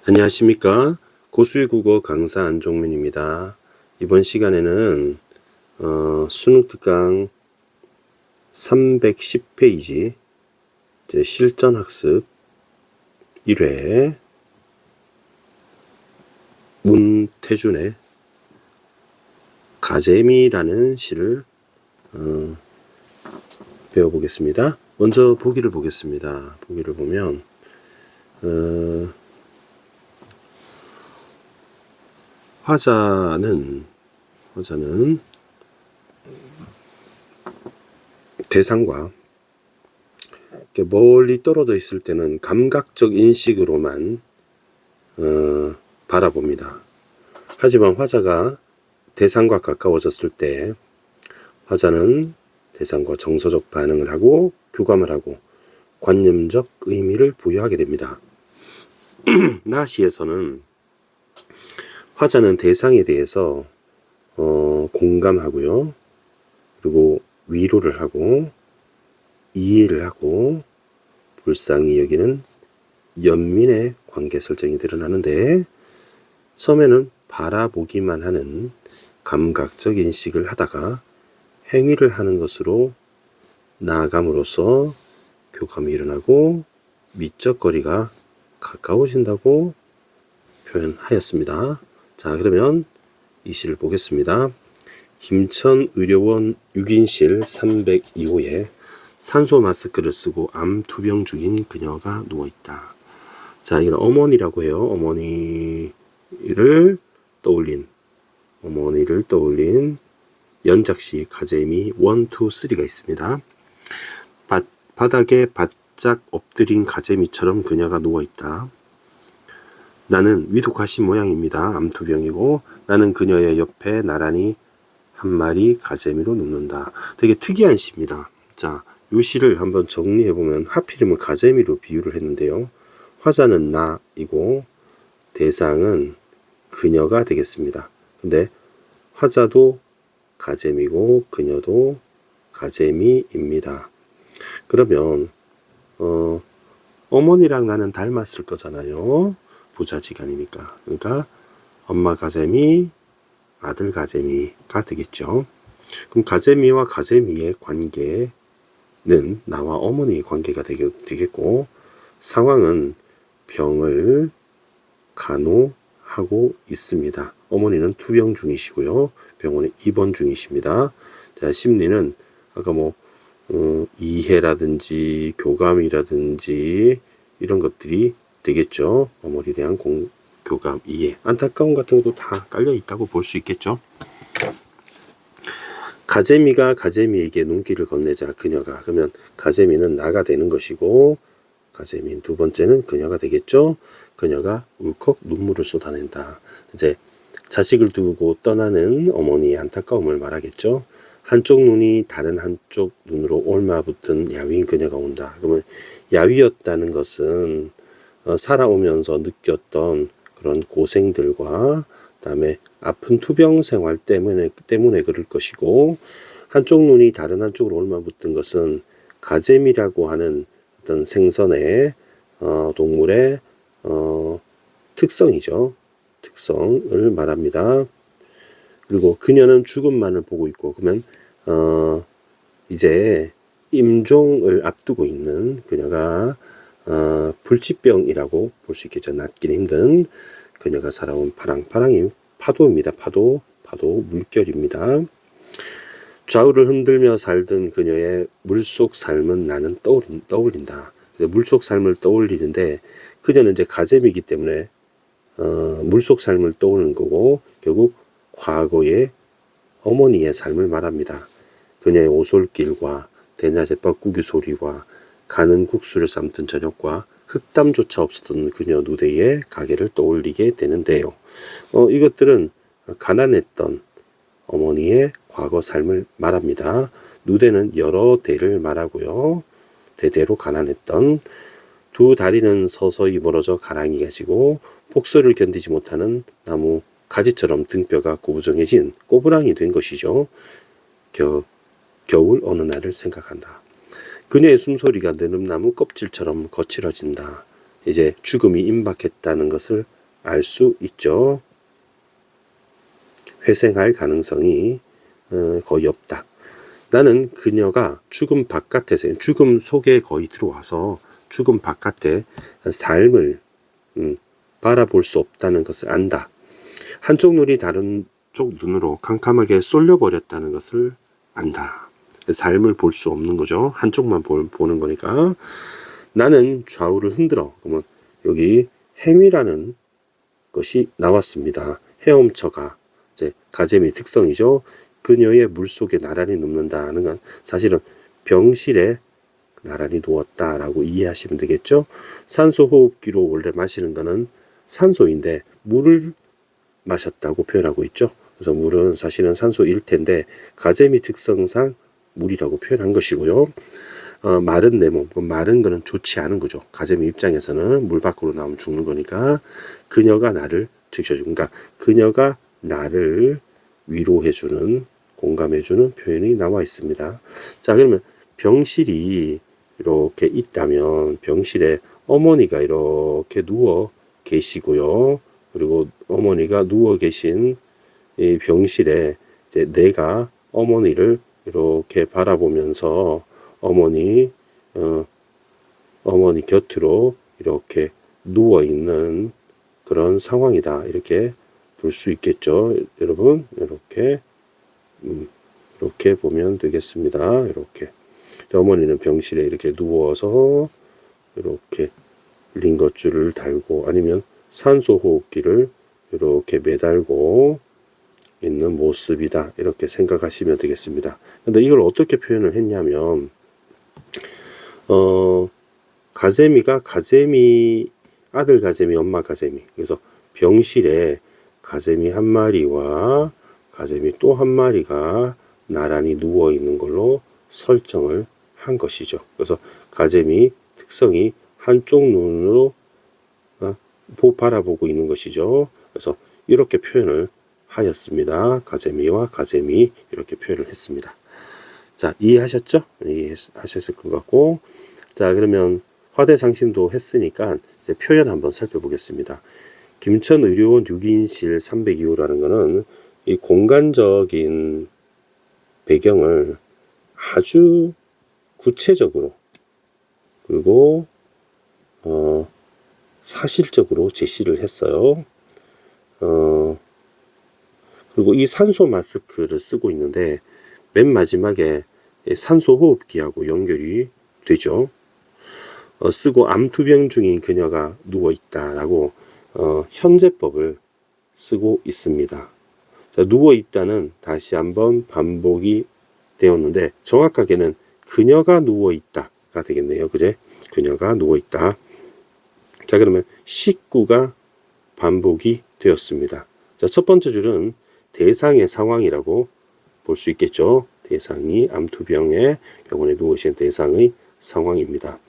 안녕하십니까. 고수의 국어 강사 안종민입니다. 이번 시간에는 수능 특강 310페이지 실전학습 1회 문태준의 가재미라는 시를 배워보겠습니다. 먼저 보기를 보겠습니다. 보기를 보면 화자는 대상과 멀리 떨어져 있을 때는 감각적 인식으로만 바라봅니다. 하지만 화자가 대상과 가까워졌을 때 화자는 대상과 정서적 반응을 하고 교감을 하고 관념적 의미를 부여하게 됩니다. 나시에서는 화자는 대상에 대해서 공감하고요. 그리고 위로를 하고 이해를 하고 불쌍히 여기는 연민의 관계 설정이 드러나는데, 처음에는 바라보기만 하는 감각적 인식을 하다가 행위를 하는 것으로 나아감으로써 교감이 일어나고 미적 거리가 가까워진다고 표현하였습니다. 자, 그러면 이 시를 보겠습니다. 김천의료원 6인실 302호에 산소 마스크를 쓰고 암 투병 중인 그녀가 누워있다. 자, 이건 어머니라고 해요. 어머니를 떠올린 연작시 가재미 1, 2, 3가 있습니다. 바닥에 바짝 엎드린 가재미처럼 그녀가 누워있다. 나는 위독하신 모양입니다. 암투병이고 나는 그녀의 옆에 나란히 한 마리 가재미로 눕는다. 되게 특이한 시입니다. 자, 이 시를 한번 정리해보면 하필이면 가재미로 비유를 했는데요. 화자는 나이고 대상은 그녀가 되겠습니다. 근데 화자도 가재미고 그녀도 가재미입니다. 그러면 어머니랑 나는 닮았을 거잖아요. 부자지간이니까. 그러니까 엄마 가재미, 아들 가재미가 되겠죠. 그럼 가재미와 가재미의 관계는 나와 어머니의 관계가 되겠고, 상황은 병을 간호하고 있습니다. 어머니는 투병 중이시고요. 병원에 입원 중이십니다. 자, 심리는 아까 이해라든지 교감이라든지 이런 것들이 되겠죠. 어머니에 대한 교감, 이해, 안타까움 같은 것도 다 깔려 있다고 볼 수 있겠죠. 가재미가 가재미에게 눈길을 건네자 그녀가, 그러면 가재미는 나가 되는 것이고 가재미 두 번째는 그녀가 되겠죠. 그녀가 울컥 눈물을 쏟아낸다. 이제 자식을 두고 떠나는 어머니의 안타까움을 말하겠죠. 한쪽 눈이 다른 한쪽 눈으로 옮아붙은 야위인 그녀가 온다. 그러면 야위였다는 것은 살아오면서 느꼈던 그런 고생들과 그다음에 아픈 투병 생활 때문에 그럴 것이고, 한쪽 눈이 다른 한쪽으로 옮아붙은 것은 가재미라고 하는 어떤 생선의 동물의 특성이죠. 특성을 말합니다. 그리고 그녀는 죽음만을 보고 있고, 그러면 이제 임종을 앞두고 있는 그녀가 불치병이라고 볼 수 있겠죠. 낫기는 힘든 그녀가 살아온 파랑파랑이 파도입니다. 파도 물결입니다. 좌우를 흔들며 살던 그녀의 물속 삶은 나는 떠올린다. 물속 삶을 떠올리는데, 그녀는 이제 가재미이기 때문에 물속 삶을 떠올리는 거고, 결국 과거의 어머니의 삶을 말합니다. 그녀의 오솔길과 대낮의 뻐꾸기 소리와 가는 국수를 삶던 저녁과 흑담조차 없었던 그녀 누대의 가게를 떠올리게 되는데요. 이것들은 가난했던 어머니의 과거 삶을 말합니다. 누대는 여러 대를 말하고요. 대대로 가난했던, 두 다리는 서서히 멀어져 가랑이가 지고 폭설을 견디지 못하는 나무 가지처럼 등뼈가 구부정해진 꼬부랑이 된 것이죠. 겨울 어느 날을 생각한다. 그녀의 숨소리가 느릅나무 껍질처럼 거칠어진다. 이제 죽음이 임박했다는 것을 알 수 있죠. 회생할 가능성이 거의 없다. 나는 그녀가 죽음 바깥에서, 죽음 속에 거의 들어와서 죽음 바깥에 삶을 바라볼 수 없다는 것을 안다. 한쪽 눈이 다른 쪽 눈으로 캄캄하게 쏠려버렸다는 것을 안다. 삶을 볼 수 없는 거죠. 한쪽만 보는 거니까. 나는 좌우를 흔들어. 그러면 여기 행위라는 것이 나왔습니다. 헤엄쳐가. 이제 가재미 특성이죠. 그녀의 물속에 나란히 눕는다는 건 사실은 병실에 나란히 누웠다라고 이해하시면 되겠죠. 산소 호흡기로 원래 마시는 거는 산소인데 물을 마셨다고 표현하고 있죠. 그래서 물은 사실은 산소일 텐데 가재미 특성상 물이라고 표현한 것이고요. 마른 내 몸, 마른 거는 좋지 않은 거죠. 가재미 입장에서는 물 밖으로 나오면 죽는 거니까 그녀가 나를 지켜주고, 그러니까 그녀가 나를 위로해주는, 공감해주는 표현이 나와 있습니다. 자, 그러면 병실이 이렇게 있다면 병실에 어머니가 이렇게 누워 계시고요. 그리고 어머니가 누워 계신 이 병실에 이제 내가 어머니를 이렇게 바라보면서 어머니 곁으로 이렇게 누워 있는 그런 상황이다. 이렇게 볼 수 있겠죠. 여러분, 이렇게 보면 되겠습니다. 이렇게. 어머니는 병실에 이렇게 누워서 이렇게 링거줄을 달고 아니면 산소 호흡기를 이렇게 매달고 있는 모습이다. 이렇게 생각하시면 되겠습니다. 근데 이걸 어떻게 표현을 했냐면, 가재미가 아들 가재미, 엄마 가재미. 그래서 병실에 가재미 한 마리와 가재미 또 한 마리가 나란히 누워 있는 걸로 설정을 한 것이죠. 그래서 가재미 특성이 한쪽 눈으로 바라보고 있는 것이죠. 그래서 이렇게 표현을 하였습니다. 가재미와 가재미 이렇게 표현을 했습니다. 자, 이해하셨죠? 이해하셨을 것 같고, 자, 그러면 화대상심도 했으니까 이제 표현 한번 살펴보겠습니다. 김천의료원 6인실 302호라는 거는 이 공간적인 배경을 아주 구체적으로 그리고 사실적으로 제시를 했어요. 그리고 이 산소 마스크를 쓰고 있는데 맨 마지막에 산소 호흡기하고 연결이 되죠. 쓰고 암투병 중인 그녀가 누워있다라고 현재법을 쓰고 있습니다. 자, 누워있다는 다시 한번 반복이 되었는데 정확하게는 그녀가 누워있다가 되겠네요. 그제? 그녀가 누워있다. 자, 그러면 식구가 반복이 되었습니다. 자, 첫 번째 줄은 대상의 상황이라고 볼 수 있겠죠. 대상이 암투병에 병원에 누우신 대상의 상황입니다.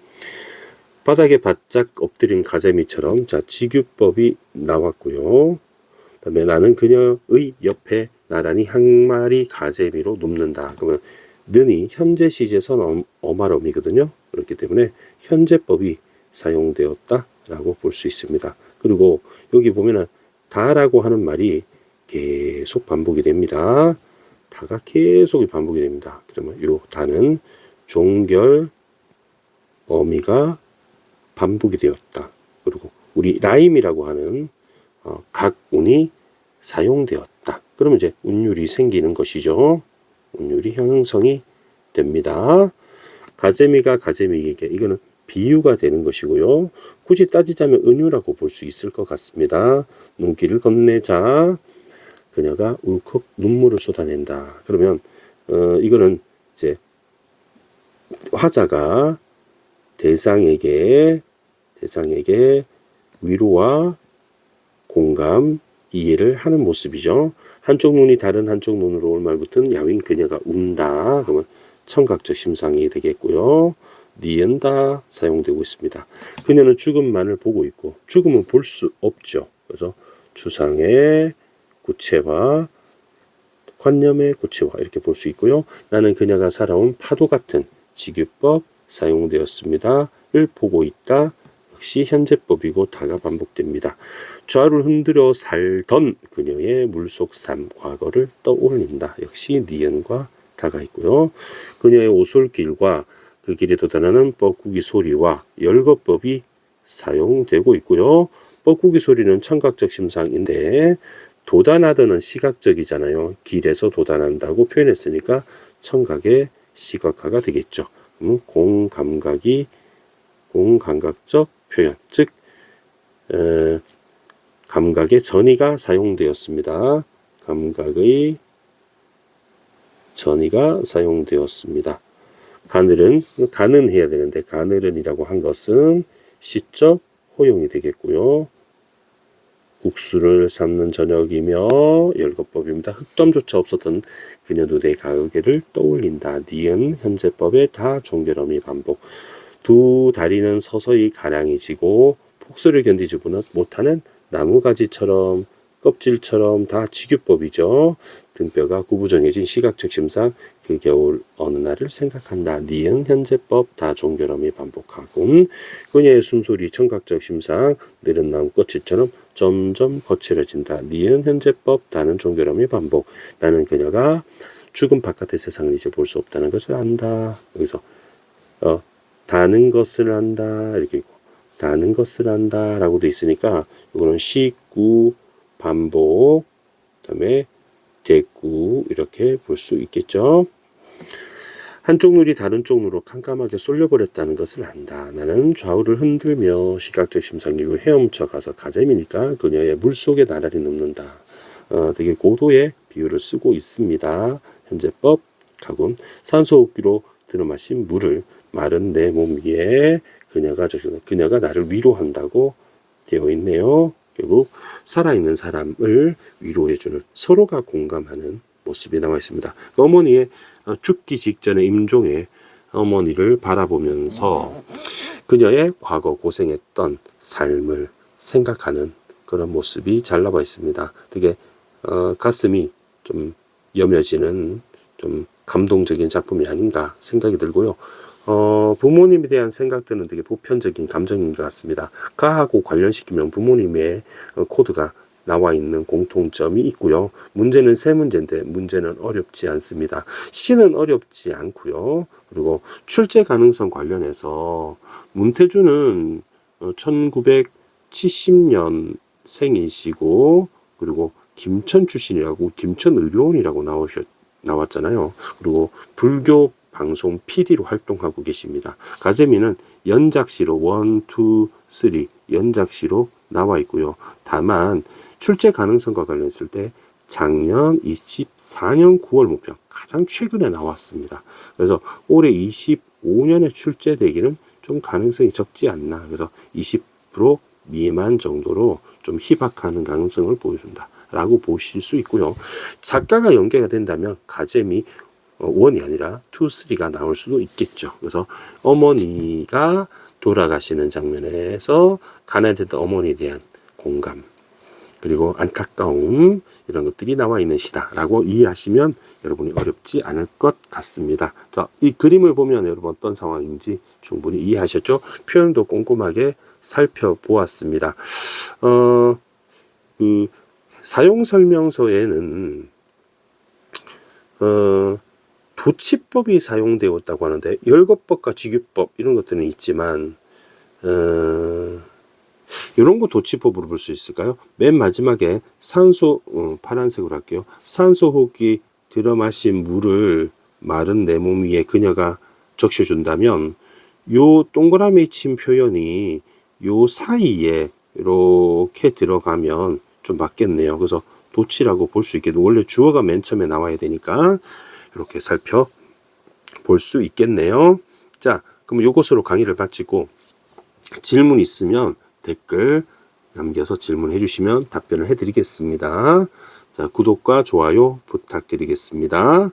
바닥에 바짝 엎드린 가재미처럼 자, 직유법이 나왔고요. 그다음에 나는 그녀의 옆에 나란히 한 마리 가재미로 눕는다. 그러면 는이 현재 시제선 어말음이거든요. 그렇기 때문에 현재법이 사용되었다라고 볼 수 있습니다. 그리고 여기 보면은 다라고 하는 말이 계속 반복이 됩니다. 다가 계속 반복이 됩니다. 그러면 요 다는 종결 어미가 반복이 되었다. 그리고 우리 라임이라고 하는 각운이 사용되었다. 그러면 이제 운율이 생기는 것이죠. 운율이 형성이 됩니다. 가재미가 가재미에게 이거는 비유가 되는 것이고요. 굳이 따지자면 은유라고 볼 수 있을 것 같습니다. 눈길을 건네자 그녀가 울컥 눈물을 쏟아낸다. 그러면 이거는 이제 화자가 대상에게 위로와 공감, 이해를 하는 모습이죠. 한쪽 눈이 다른 한쪽 눈으로 올 말부터는 야윈 그녀가 운다. 그러면 청각적 심상이 되겠고요. 니은다 사용되고 있습니다. 그녀는 죽음만을 보고 있고 죽음은 볼 수 없죠. 그래서 주상의 구체화, 관념의 구체화 이렇게 볼 수 있고요. 나는 그녀가 살아온 파도 같은 직유법 사용되었습니다. 를 보고 있다. 역시 현재법이고 다가 반복됩니다. 좌우를 흔들어 살던 그녀의 물속 삶, 과거를 떠올린다. 역시 니은과 다가 있고요. 그녀의 오솔길과 그 길에 도달하는 뻐꾸기 소리와 열거법이 사용되고 있고요. 뻐꾸기 소리는 청각적 심상인데 도단하다는 시각적이잖아요. 길에서 도단한다고 표현했으니까 청각의 시각화가 되겠죠. 공감각적 표현, 즉 감각의 전이가 사용되었습니다. 감각의 전이가 사용되었습니다. 가는 해야 되는데 가늘은이라고 한 것은 시적 호용이 되겠고요. 국수를 삶는 저녁이며 열거법입니다. 흑점조차 없었던 그녀 누대의 가을을 떠올린다. 니은 현재법의 다 종결어미 반복. 두 다리는 서서히 가랑이 지고 폭설을 견디지 못하는 나무가지처럼 껍질처럼 다 직유법이죠. 등뼈가 구부정해진 시각적 심상 그 겨울 어느 날을 생각한다. 니은 현재법 다 종결어미 반복하고 그녀의 숨소리 청각적 심상 느른 나무 껍질처럼 점점 거칠어진다. 니은 현재법 다는 종결어미 반복. 나는 그녀가 죽음 바깥의 세상을 이제 볼 수 없다는 것을 안다. 여기서 다는 것을 안다 이렇게 있고 다는 것을 안다 라고 돼 있으니까 이거는 시구 반복 그다음에 대구 이렇게 볼 수 있겠죠. 한쪽 눈이 다른 쪽 눈으로 깜깜하게 쏠려버렸다는 것을 안다. 나는 좌우를 흔들며 시각적 심상이고 헤엄쳐 가서 가재미니까 그녀의 물속에 나란히 눕는다. 되게 고도의 비유를 쓰고 있습니다. 현재법 가군 산소호흡기로 들어마신 물을 마른 내 몸 위에 그녀가 나를 위로한다고 되어 있네요. 결국 살아있는 사람을 위로해주는 서로가 공감하는 모습이 나와 있습니다. 그 어머니의 죽기 직전의 임종의 어머니를 바라보면서 그녀의 과거 고생했던 삶을 생각하는 그런 모습이 잘 나와 있습니다. 되게 가슴이 좀 여며지는 좀 감동적인 작품이 아닌가 생각이 들고요. 부모님에 대한 생각들은 되게 보편적인 감정인 것 같습니다. 가하고 관련시키면 부모님의 코드가 나와 있는 공통점이 있고요. 문제는 세 문제인데 문제는 어렵지 않습니다. 시는 어렵지 않고요. 그리고 출제 가능성 관련해서 문태주는 1970년 생이시고 그리고 김천 출신이라고 김천 의료원이라고 나왔잖아요. 그리고 불교 방송 PD로 활동하고 계십니다. 가재미는 연작시로 1, 2, 3 연작시로 나와 있고요. 다만 출제 가능성과 관련했을 때 작년 24년 9월 모평 가장 최근에 나왔습니다. 그래서 올해 25년에 출제되기는 좀 가능성이 적지 않나. 그래서 20% 미만 정도로 좀 희박하는 가능성을 보여준다 라고 보실 수 있고요. 작가가 연계가 된다면 가재미 1이 아니라 2, 3가 나올 수도 있겠죠. 그래서 어머니가 돌아가시는 장면에서 가난했던 어머니에 대한 공감 그리고 안타까움 이런 것들이 나와 있는 시다라고 이해하시면 여러분이 어렵지 않을 것 같습니다. 자, 이 그림을 보면 여러분 어떤 상황인지 충분히 이해하셨죠? 표현도 꼼꼼하게 살펴보았습니다. 그 사용 설명서에는 도치법이 사용되었다고 하는데 열거법과 직유법 이런 것들은 있지만 이런 거 도치법으로 볼 수 있을까요? 맨 마지막에 파란색으로 할게요. 산소호흡기 들어마신 물을 마른 내 몸 위에 그녀가 적셔준다면 요 동그라미 친 표현이 요 사이에 이렇게 들어가면 좀 맞겠네요. 그래서 도치라고 볼 수 있겠네요. 원래 주어가 맨 처음에 나와야 되니까 이렇게 살펴볼 수 있겠네요. 자, 그럼 요것으로 강의를 마치고 질문 있으면 댓글 남겨서 질문해 주시면 답변을 해드리겠습니다. 자, 구독과 좋아요 부탁드리겠습니다.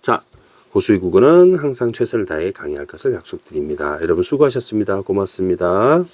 자, 고수의 국어는 항상 최선을 다해 강의할 것을 약속드립니다. 여러분 수고하셨습니다. 고맙습니다.